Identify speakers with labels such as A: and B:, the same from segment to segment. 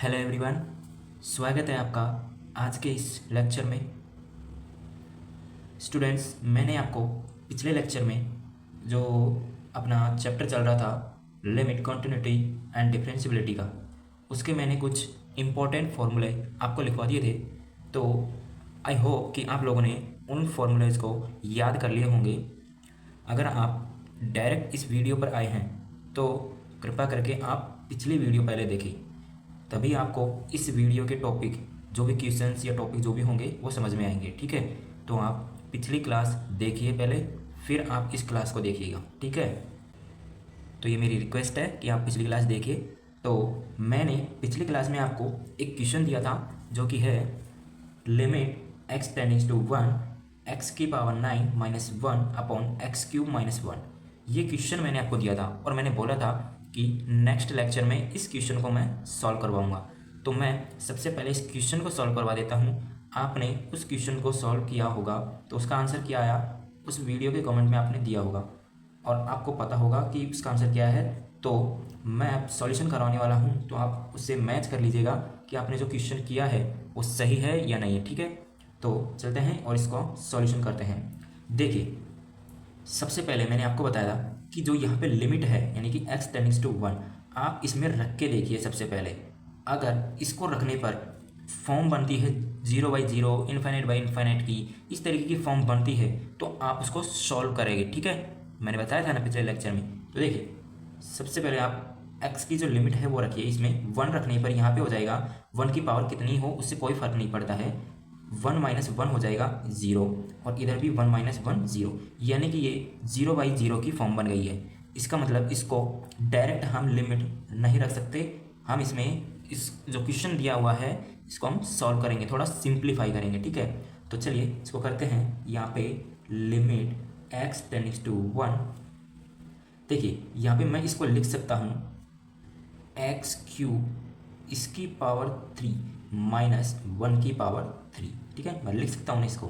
A: Hello everyone, स्वागत है आपका आज के इस लेक्चर में। स्टूडेंट्स, मैंने आपको पिछले लेक्चर में जो अपना चैप्टर चल रहा था लिमिट, कंटिन्यूटी एंड डिफरेंशियबिलिटी का, उसके मैंने कुछ इम्पोर्टेंट फार्मूले आपको लिखवा दिए थे। तो आई होप कि आप लोगों ने उन फार्मूलेज को याद कर लिए होंगे। अगर आप डायरेक्ट इस वीडियो पर आए हैं तो कृपया करके आप पिछली वीडियो पहले देखें, तभी आपको इस वीडियो के टॉपिक जो भी क्वेश्चंस या टॉपिक जो भी होंगे वो समझ में आएंगे। ठीक है, तो आप पिछली क्लास देखिए पहले, फिर आप इस क्लास को देखिएगा। ठीक है, तो ये मेरी रिक्वेस्ट है कि आप पिछली क्लास देखिए। तो मैंने पिछली क्लास में आपको एक क्वेश्चन दिया था जो कि है लिमिट एक्स टेंडिंग्स टू 1 एक्स की power 9 minus 1 upon x cube minus 1। ये क्वेश्चन मैंने आपको दिया था और मैंने बोला था कि नेक्स्ट लेक्चर में इस क्वेश्चन को मैं सॉल्व करवाऊंगा। तो मैं सबसे पहले इस क्वेश्चन को सॉल्व करवा देता हूँ। आपने उस क्वेश्चन को सॉल्व किया होगा तो उसका आंसर क्या आया उस वीडियो के कमेंट में आपने दिया होगा और आपको पता होगा कि उसका आंसर क्या है। तो मैं अब सॉल्यूशन करवाने वाला हूँ, तो आप उससे मैच कर लीजिएगा कि आपने जो क्वेश्चन किया है वो सही है या नहीं है। ठीक है, तो चलते हैं और इसको सॉल्यूशन करते हैं। देखिए, सबसे पहले मैंने आपको बताया कि जो यहाँ पे लिमिट है यानी कि x टेंडिंग्स टू 1, आप इसमें रख के देखिए। सबसे पहले अगर इसको रखने पर फॉर्म बनती है 0/0, इन्फाइनाइट बाई इन्फाइनाइट की, इस तरीके की फॉर्म बनती है तो आप उसको सॉल्व करेंगे। ठीक है, मैंने बताया था ना पिछले लेक्चर में। तो देखिए, सबसे पहले आप x की जो लिमिट है वो रखिए। इसमें 1 रखने पर यहाँ पे हो जाएगा 1 की पावर कितनी हो उससे कोई फर्क नहीं पड़ता है, 1 माइनस 1 हो जाएगा 0 और इधर भी 1 माइनस 1 0, यानी कि ये 0/0 की फॉर्म बन गई है। इसका मतलब इसको डायरेक्ट हम लिमिट नहीं रख सकते, हम इसमें इस जो क्वेश्चन दिया हुआ है इसको हम सॉल्व करेंगे, थोड़ा सिंप्लीफाई करेंगे। ठीक है, तो चलिए इसको करते हैं। यहाँ पे लिमिट एक्स टेंडिंग्स टू 1, देखिए यहाँ पे मैं इसको लिख सकता हूँ एक्स क्यूब इसकी पावर 3 माइनस 1 की पावर 3। ठीक है, मैं लिख सकता हूँ ना इसको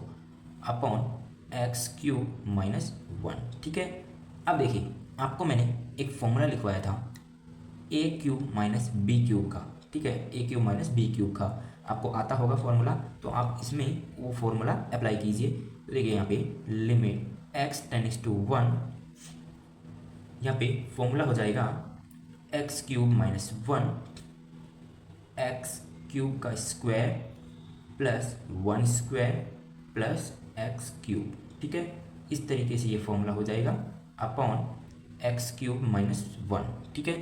A: अपॉन एक्स क्यूब माइनस 1। ठीक है, अब देखिए आपको मैंने एक फॉर्मूला लिखवाया था ए क्यूब माइनस बी क्यूब का। ठीक है, ए क्यूब माइनस बी क्यूब का आपको आता होगा फॉर्मूला, तो आप इसमें वो फॉर्मूला अप्लाई कीजिए। तो देखिए यहाँ पे लिमिट एक्स टेंडिंग्स टू 1, यहाँ पे फॉर्मूला हो जाएगा x cube minus 1 x cube का square plus 1 square plus x cube. ठीक है, इस तरीके से ये फॉर्मूला हो जाएगा अपॉन एक्स क्यूब माइनस 1। ठीक है,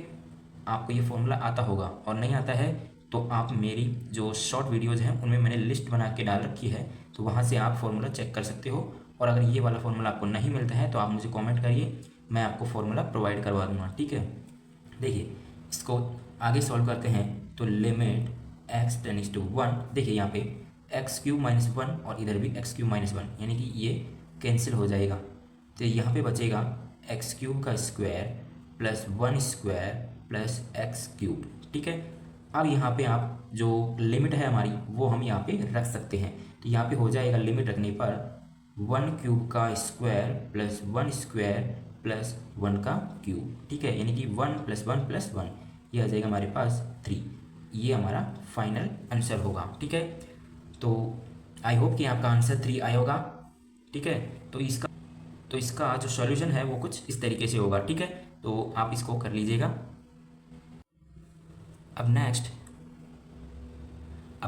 A: आपको ये फॉर्मूला आता होगा, और नहीं आता है तो आप मेरी जो शॉर्ट वीडियोज़ हैं उनमें मैंने लिस्ट बना के डाल रखी है, तो वहाँ से आप फॉर्मूला चेक कर सकते हो। और अगर ये वाला फॉर्मूला आपको नहीं मिलता है तो आप मुझे कमेंट करिए, मैं आपको फॉर्मूला प्रोवाइड करवा दूँगा। ठीक है, देखिए इसको आगे सॉल्व करते हैं। तो लिमिट एक्स टेंडिंग्स टू 1, देखिए यहाँ पे एक्स क्यूब माइनस 1 और इधर भी एक्स क्यूब माइनस 1, यानी कि ये कैंसिल हो जाएगा। तो यहाँ पे बचेगा एक्स क्यूब का square plus 1 square plus x cube. ठीक है, अब यहाँ पे आप जो लिमिट है हमारी वो हम यहाँ पे रख सकते हैं। तो यहाँ पे हो जाएगा लिमिट रखने पर 1 क्यूब का स्क्वायर प्लस 1 स्क्वायर प्लस 1 का क्यूब। ठीक है, यानी कि 1 प्लस 1 प्लस 1, ये आ जाएगा हमारे पास 3। ये हमारा फाइनल आंसर होगा। ठीक है, तो आई होप कि आपका आंसर 3 आया होगा। ठीक है, तो इसका जो सॉल्यूशन है वो कुछ इस तरीके से होगा। ठीक है, तो आप इसको कर लीजिएगा। अब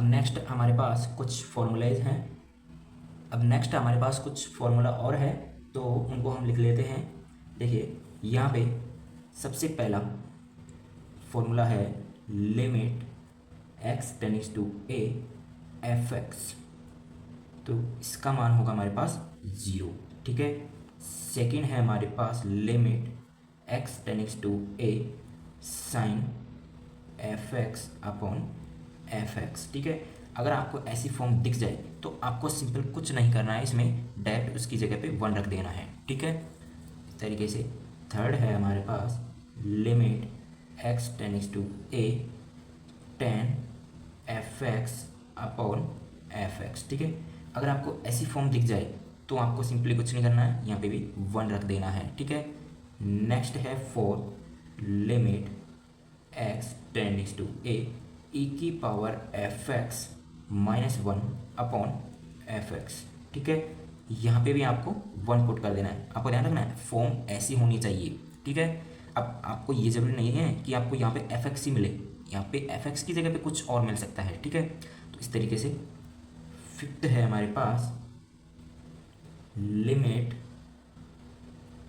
A: नेक्स्ट हमारे पास कुछ फॉर्मूलेज हैं। अब नेक्स्ट हमारे पास कुछ फॉर्मूला और है, तो उनको हम लिख लेते हैं। देखिए यहाँ पे सबसे पहला फॉर्मूला है limit x टेंडिंग्स to a f x, तो इसका मान होगा हमारे पास 0। ठीक है, सेकंड है हमारे पास limit x टेंडिंग्स to a sine f x upon f x. ठीक है, अगर आपको ऐसी फॉर्म दिख जाए तो आपको सिंपल कुछ नहीं करना है, इसमें डायरेक्ट उसकी जगह पे 1 रख देना है। ठीक है, इस तरीके से। थर्ड है हमारे पास limit x टेंडिंग्स to a tan f x upon f x. ठीक है, अगर आपको ऐसी फॉर्म दिख जाए तो आपको सिंपली कुछ नहीं करना है, यहाँ पे भी 1 रख देना है। ठीक है, नेक्स्ट है फोर्थ लिमिट एक्स टेंडिंग्स टू ए ई की power F x minus one upon f x. ठीक है, यहाँ पे भी आपको वन पुट कर देना है। आपको ध्यान रखना है फॉर्म ऐसी होनी चाहिए। ठीक है, अब आपको ये जरूरी नहीं है कि आपको यहाँ पे एफ एक्स ही मिले, यहाँ पे एफ एक्स की जगह पे कुछ और मिल सकता है। ठीक है, तो इस तरीके से फिफ्थ है हमारे पास लिमिट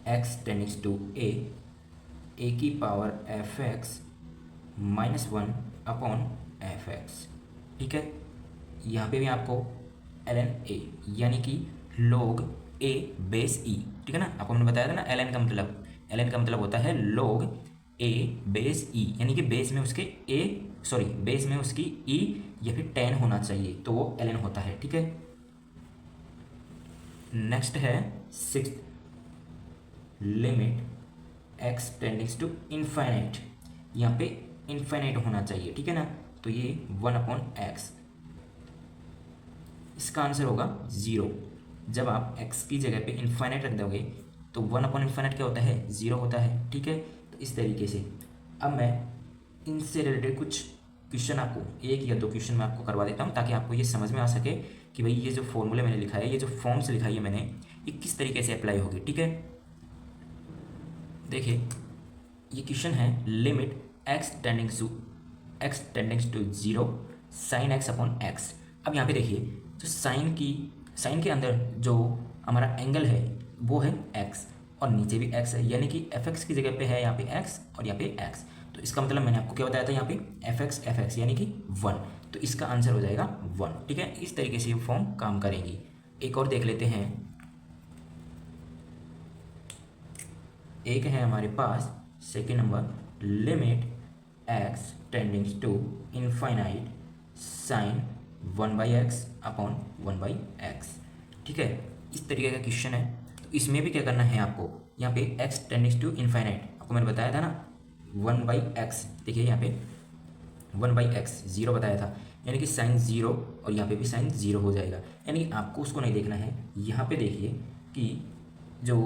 A: एक्स टेंडिंग्स टू ए की power F x minus one upon f x. ठीक है, यहाँ पे भी आपको एल एन ए यानी कि log ए बेस ई। ठीक है ना, आपको मैंने बताया था ना एल एन का मतलब होता है log ए बेस ई, यानी कि बेस में उसके बेस में उसकी ई या फिर 10 होना चाहिए, तो वो एल एन होता है। ठीक है, नेक्स्ट है sixth limit x टेंडिंग्स to infinite. यहाँ पे इनफाइनाइट होना चाहिए। ठीक है ना, तो ये वन अपॉन एक्स, इसका आंसर होगा 0। जब आप x की जगह पे इनफाइनाइट रख दोगे तो वन अपॉन इनफाइनाइट क्या होता है, 0 होता है। ठीक है, तो इस तरीके से अब मैं इनसे रिलेटेड कुछ क्वेश्चन आपको, एक या दो क्वेश्चन मैं आपको करवा देता हूँ ताकि आपको ये समझ में आ सके कि भाई ये जो फॉर्मूले मैंने लिखा है, ये जो फॉर्म्स लिखाई है मैंने, ये किस तरीके से अप्लाई होगी। ठीक है, देखिए ये क्वेश्चन है limit x टेंडिंग्स to 0 sine x upon x. अब यहाँ पे देखिए जो साइन के अंदर जो हमारा एंगल है वो है x और नीचे भी x है, यानी कि एफ एक्स की जगह पे है यहाँ पे x और यहाँ पे x। तो इसका मतलब मैंने आपको क्या बताया था, यहाँ पे एफ एक्स यानी कि 1, तो इसका आंसर हो जाएगा 1। ठीक है, इस तरीके से ये फॉर्म काम करेंगी। एक और देख लेते हैं, एक है हमारे पास second number limit x टेंडिंग्स to infinite sine 1/x upon 1/x। ठीक है, इस तरीके का क्वेश्चन है। तो इसमें भी क्या करना है आपको, यहाँ पे x टेंडिंग्स टू इनफाइनाइट, आपको मैंने बताया था ना 1/x। देखिए यहाँ पे 1/x 0 बताया था, यानी कि साइन 0 और यहाँ पे भी साइन 0 हो जाएगा, यानी कि आपको उसको नहीं देखना है। यहाँ पे देखिए कि जो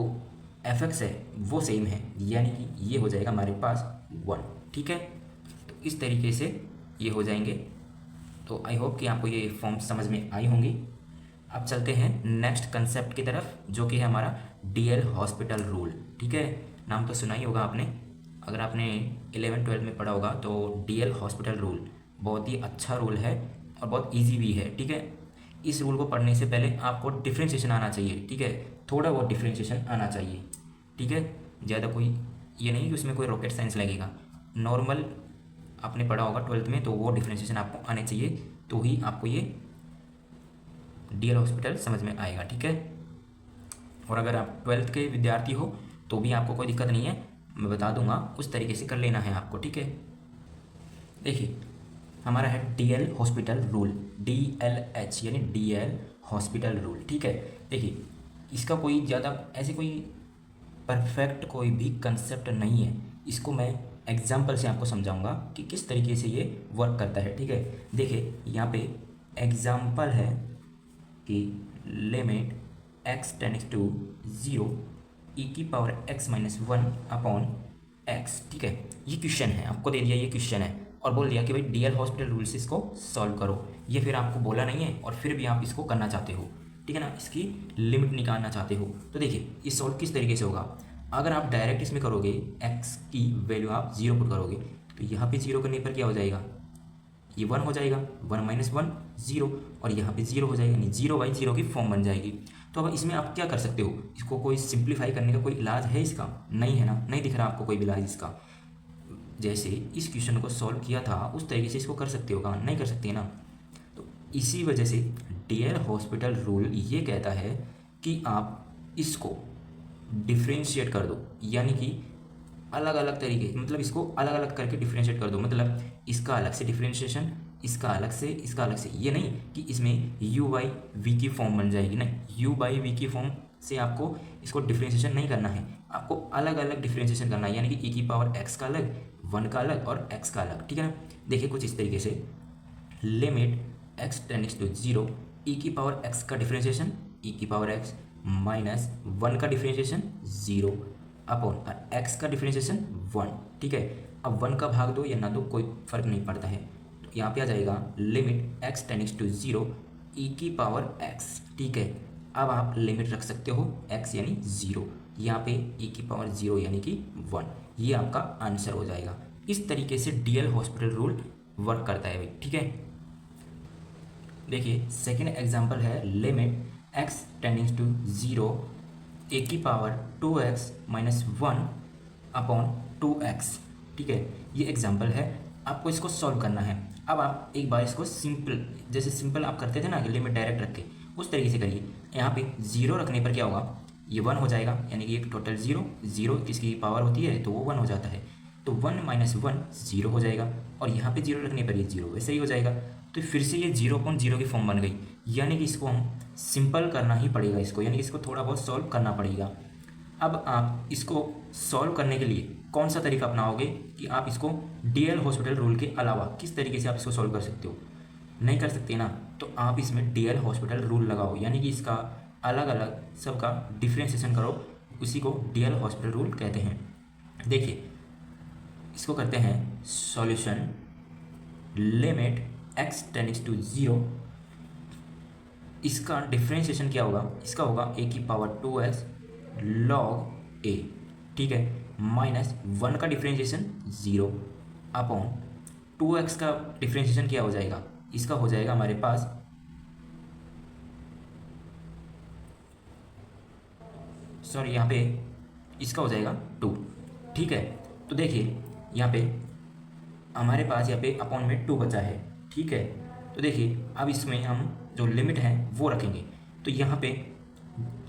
A: एफ एक्स है वो सेम है, यानी कि ये हो जाएगा हमारे पास 1। ठीक है, तो इस तरीके से ये हो जाएंगे। तो आई होप कि आपको ये फॉर्म समझ में आई होंगी। अब चलते हैं नेक्स्ट कंसेप्ट की तरफ, जो कि है हमारा डीएल हॉस्पिटल रूल। ठीक है, नाम तो सुना ही होगा आपने, अगर आपने 11-12 में पढ़ा होगा तो डीएल हॉस्पिटल रूल बहुत ही अच्छा रूल है और बहुत इजी भी है। ठीक है, इस रूल को पढ़ने से पहले आपको डिफ्रेंशिएशन आना चाहिए। ठीक है, थोड़ा बहुत डिफ्रेंशिएशन आना चाहिए। ठीक है, ज़्यादा कोई ये नहीं कि उसमें कोई रॉकेट साइंस लगेगा, नॉर्मल आपने पढ़ा होगा 12th में, तो वो डिफ्रेंशिएशन आपको आने चाहिए, तो ही आपको ये डीएल हॉस्पिटल समझ में आएगा। ठीक है, और अगर आप 12th के विद्यार्थी हो तो भी आपको कोई दिक्कत नहीं है, मैं बता दूंगा, उस तरीके से कर लेना है आपको। ठीक है, देखिए हमारा है डीएल हॉस्पिटल रूल, DLH यानी डीएल हॉस्पिटल रूल। ठीक है, देखिए इसका कोई ज़्यादा ऐसे कोई परफेक्ट कोई भी कंसेप्ट नहीं है, इसको मैं एग्जाम्पल से आपको समझाऊंगा कि किस तरीके से ये वर्क करता है। ठीक है, देखिए यहाँ पे एग्जाम्पल है कि लिमिट एक्स टेंडिंग्स टू 0 ई की power x minus 1 upon x. ठीक है, ये क्वेश्चन है, आपको दे दिया ये क्वेश्चन है और बोल दिया कि भाई डीएल हॉस्पिटल रूल से इसको सॉल्व करो। ये फिर आपको बोला नहीं है और फिर भी आप इसको करना चाहते हो। ठीक है ना, इसकी लिमिट निकालना चाहते हो। तो देखिए ये सॉल्व किस तरीके से होगा, अगर आप डायरेक्ट इसमें करोगे x की वैल्यू आप 0 पुट करोगे तो यहाँ पे 0 करने पर क्या हो जाएगा, ये 1 हो जाएगा, 1 माइनस 1 0, और यहाँ पे 0 हो जाएगा, यानी 0/0 की फॉर्म बन जाएगी। तो अब इसमें आप क्या कर सकते हो, इसको कोई सिंप्लीफाई करने का कोई इलाज है इसका, नहीं है ना, नहीं दिख रहा आपको कोई इलाज इसका। जैसे इस क्वेश्चन को सॉल्व किया था उस तरीके से इसको कर सकते हो, कहाँ नहीं कर सकते ना। तो इसी वजह से डीएल हॉस्पिटल रूल ये कहता है कि आप इसको डिफ्रेंशिएट कर दो, यानी कि अलग अलग तरीके, मतलब इसको अलग अलग करके डिफ्रेंशिएट कर दो, मतलब इसका अलग से डिफ्रेंशिएशन, इसका अलग से, इसका अलग से। ये नहीं कि इसमें u/v की फॉर्म बन जाएगी, नहीं, u/v की फॉर्म से आपको इसको डिफ्रेंशिएशन नहीं करना है, आपको अलग अलग डिफ्रेंशिएशन करना है, यानी कि e की पावर x का अलग, 1 का अलग और x का अलग। ठीक है ना, देखिए कुछ इस तरीके से लिमिट x टेंडिंग्स टू 0 e की पावर x का डिफ्रेंशिएशन, e की पावर x माइनस 1 का डिफ्रेंशिएशन 0 अपॉन x का डिफ्रेंशिएशन 1। ठीक है, अब 1 का भाग दो या ना दो कोई फर्क नहीं पड़ता है, तो यहाँ पे आ जाएगा लिमिट एक्स टेंडिंग्स टू जीरो ई की पावर एक्स। ठीक है, अब आप लिमिट रख सकते हो एक्स यानी ज़ीरो, यहाँ पे ई की पावर ज़ीरो यानी कि वन। ये आपका आंसर हो जाएगा। इस तरीके से डीएल हॉस्पिटल रूल वर्क करता है भाई। ठीक है, देखिए सेकेंड एग्जांपल है limit x टेंडिंग्स to zero a की power to x minus one upon two x. ठीक है, ये एग्जांपल है, आपको इसको सॉल्व करना है। अब आप एक बार इसको सिंपल, जैसे सिंपल आप करते थे ना कि लिमिट डायरेक्ट रख के, उस तरीके से करिए। यहाँ पे ज़ीरो रखने पर क्या होगा, ये वन हो जाएगा, यानी कि एक टोटल ज़ीरो, ज़ीरो किसकी पावर होती है तो वो वन हो जाता है, तो वन माइनस वन ज़ीरो हो जाएगा। और यहाँ पे जीरो रखने पर ये जीरो वैसे ही हो जाएगा। तो फिर से ये जीरो अपॉन जीरो की फॉर्म बन गई, यानी कि इसको हम सिंपल करना ही पड़ेगा इसको, यानी कि इसको थोड़ा बहुत सॉल्व करना पड़ेगा। अब आप इसको सॉल्व करने के लिए कौन सा तरीका अपनाओगे कि आप इसको डीएल हॉस्पिटल रूल के अलावा किस तरीके से आप इसको सॉल्व कर सकते हो, नहीं कर सकते ना, तो आप इसमें डीएल हॉस्पिटल रूल लगाओ, यानी कि इसका अलग अलग सबका डिफ्रेंशिएशन करो, उसी को डीएल हॉस्पिटल रूल कहते हैं। देखिए इसको करते हैं solution limit x टेंडिंग्स to zero, इसका डिफ्रेंशिएशन क्या होगा, इसका होगा ए की power to x log a. ठीक है, माइनस वन का differentiation zero upon two x का डिफ्रेंशिएशन क्या हो जाएगा, इसका हो जाएगा हमारे पास सॉरी यहाँ पे इसका हो जाएगा टू। ठीक है, तो देखिए यहाँ पे हमारे पास यहाँ पे अपॉन में टू बचा है। ठीक है, तो देखिए अब इसमें हम जो लिमिट है वो रखेंगे, तो यहाँ पे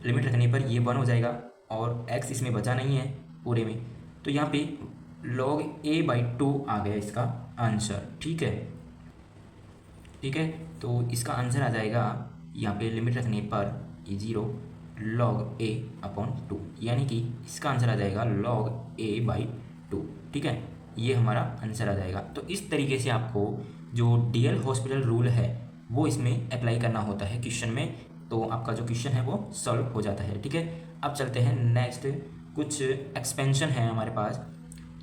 A: लिमिट रखने पर ये वन हो जाएगा और x इसमें बचा नहीं है पूरे में, तो यहाँ पे log a बाई टू आ गया इसका आंसर। ठीक है, ठीक है, तो इसका आंसर आ जाएगा यहाँ पे लिमिट रखने पर ये zero log a upon two, यानी कि इसका आंसर आ जाएगा log a बाई टू। ठीक है, ये हमारा आंसर आ जाएगा। तो इस तरीके से आपको जो डीएल हॉस्पिटल रूल है वो इसमें अप्लाई करना होता है क्वेश्चन में, तो आपका जो क्वेश्चन है वो सॉल्व हो जाता है। ठीक है, अब चलते हैं नेक्स्ट, कुछ एक्सपेंशन है हमारे पास,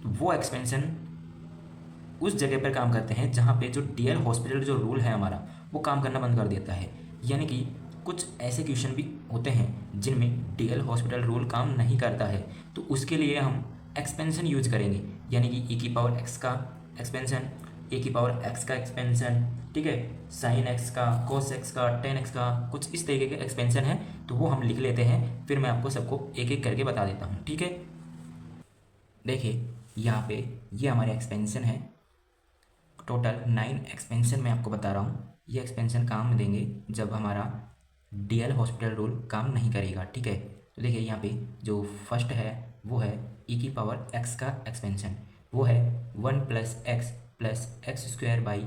A: वो एक्सपेंशन उस जगह पर काम करते हैं जहाँ पे जो डीएल हॉस्पिटल जो रूल है हमारा वो काम करना बंद कर देता है, यानी कि कुछ ऐसे क्वेश्चन भी होते हैं जिनमें डीएल हॉस्पिटल रूल काम नहीं करता है, तो उसके लिए हम एक्सपेंशन यूज करेंगे, यानी कि ई की पावर एक्स का एक्सपेंशन, ए की पावर एक्स का एक्सपेंशन, ठीक है, साइन एक्स का, कोस एक्स का, टेन एक्स का, कुछ इस तरीके के एक्सपेंशन है, तो वो हम लिख लेते हैं, फिर मैं आपको सबको एक एक करके बता देता हूँ। ठीक है, देखिए यहाँ पे ये हमारे एक्सपेंशन है, टोटल 9 एक्सपेंशन मैं आपको बता रहा हूँ। ये एक्सपेंशन काम देंगे जब हमारा डीएल हॉस्पिटल रूल काम नहीं करेगा। ठीक है, तो देखिए यहाँ पे जो फर्स्ट है वो है ई की पावर एक्स का एक्सपेंशन, वो है one plus x square by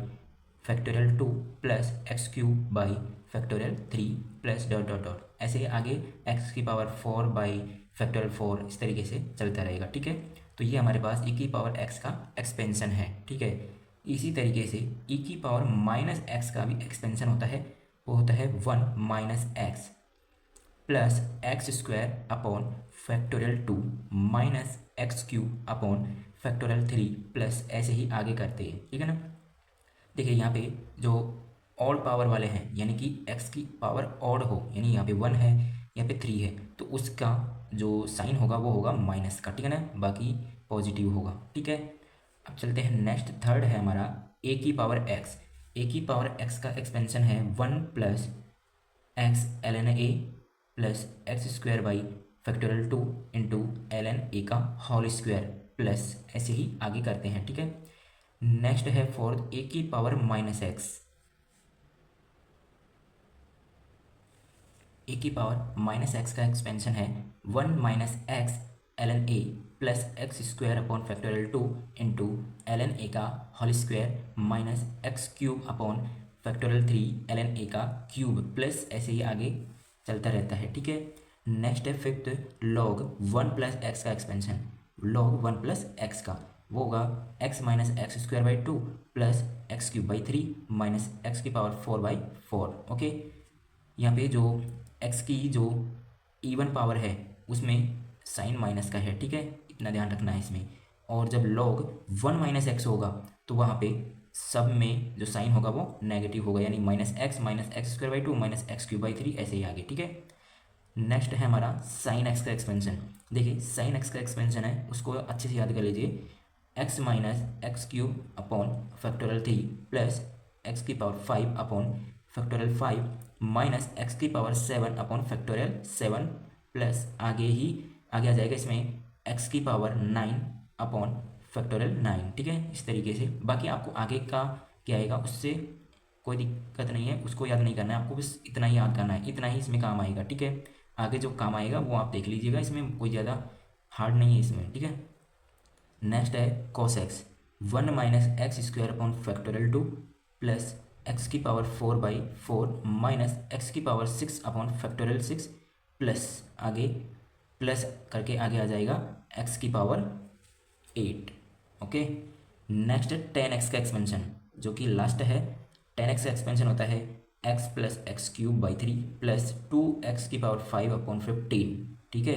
A: factorial to plus x cube by factorial three plus dot dot dot, ऐसे आगे एक्स की power four by factorial four, इस तरीके से चलता रहेगा। ठीक है, तो ये हमारे पास ई की पावर एक्स का एक्सपेंशन है। ठीक है, इसी तरीके से ई की पावर माइनस एक्स का भी एक्सपेंशन होता है, वो होता है one minus x plus x square upon factorial to minus x cube upon factorial three plus ऐसे ही आगे करते हैं। ठीक है ना, देखिए यहाँ पे जो ऑड पावर वाले हैं, यानी कि एक्स की पावर ऑड हो, यानी यहाँ पे वन है, यहाँ पे थ्री है, तो उसका जो साइन होगा वो होगा माइनस का। ठीक है ना, बाकी पॉजिटिव होगा। ठीक है, अब चलते हैं नेक्स्ट, थर्ड है हमारा ए की पावर एक्स। ए की पावर एक्स का एक्सपेंशन है one plus x l n a plus x square by factorial two into l n a का होल स्क्वायर प्लस ऐसे ही आगे करते हैं। ठीक है, नेक्स्ट है फोर्थ ए की पावर माइनस एक्स। ए की पावर माइनस एक्स का एक्सपेंशन है one minus x l n a plus x square upon factorial two into l n a का whole square minus x cube upon factorial three l n a का cube plus ऐसे ही आगे चलता रहता है। ठीक है, नेक्स्ट है fifth log one plus x का expansion, log one plus x का वो होगा x minus x square by two plus x cube by three minus x की power four by four. Okay, यहाँ पे जो एक्स की जो इवन पावर है उसमें साइन माइनस का है। ठीक है, इतना ध्यान रखना है इसमें, और जब लॉग वन माइनस एक्स होगा तो वहाँ पे सब में जो साइन होगा वो नेगेटिव होगा, यानी -x/(x²/2 -x³/3 ऐसे ही आगे। ठीक है, नेक्स्ट है हमारा साइन एक्स का एक्सपेंशन। देखिए साइन एक्स का एक्सपेंशन है, उसको अच्छे से याद कर लीजिए। x-(x³/3 plus x⁵/5 minus x⁻7/7 plus आगे आ जाएगा इसमें x⁹9/9। ठीक है, इस तरीके से। बाकी आपको आगे का क्या आएगा उससे कोई दिक्कत नहीं है, उसको याद नहीं करना है आपको, बस इतना ही याद करना है, इतना ही इसमें काम आएगा। ठीक है, आगे जो काम आएगा वो आप देख लीजिएगा, इसमें कोई ज़्यादा हार्ड नहीं है इसमें। ठीक है, नेक्स्ट है cos x, 1 - x² plus x⁴/4 minus x⁶/6 plus आगे प्लस करके आगे आ जाएगा x⁸। ओके, नेक्स्ट है tan x का एक्सपेंशन, जो कि लास्ट है। tan x का एक्सपेंशन होता है x + x³/3 प्लस 2x⁵15। ठीक है,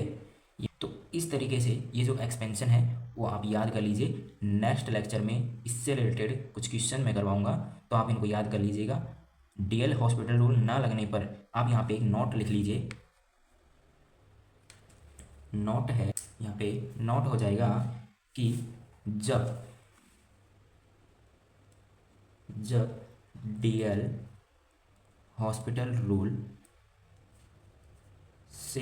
A: तो इस तरीके से ये जो एक्सपेंशन है वो आप याद कर लीजिए। नेक्स्ट लेक्चर में इससे रिलेटेड कुछ क्वेश्चन मैं करवाऊंगा, तो आप इनको याद कर लीजिएगा। डीएल हॉस्पिटल रूल ना लगने पर आप यहाँ पे एक नोट लिख लीजिए। नोट है यहाँ पे, नोट हो जाएगा कि जब डीएल हॉस्पिटल रूल से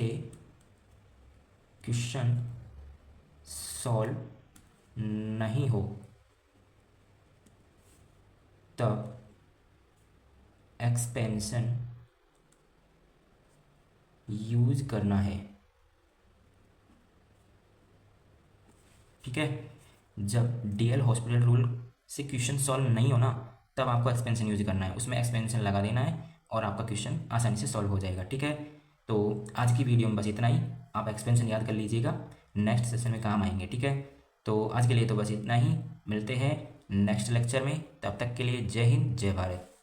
A: क्वेश्चन सॉल्व नहीं हो तब एक्सपेंशन यूज करना है। ठीक है, जब डीएल हॉस्पिटल रूल से क्वेश्चन सॉल्व नहीं होना तब आपको एक्सपेंशन यूज करना है, उसमें एक्सपेंशन लगा देना है और आपका क्वेश्चन आसानी से सॉल्व हो जाएगा। ठीक है, तो आज की वीडियो में बस इतना ही। आप एक्सपेंशन याद कर लीजिएगा, नेक्स्ट सेशन में काम आएंगे। ठीक है, तो आज के लिए तो बस इतना ही, मिलते हैं नेक्स्ट लेक्चर में। तब तक के लिए जय हिंद, जय भारत।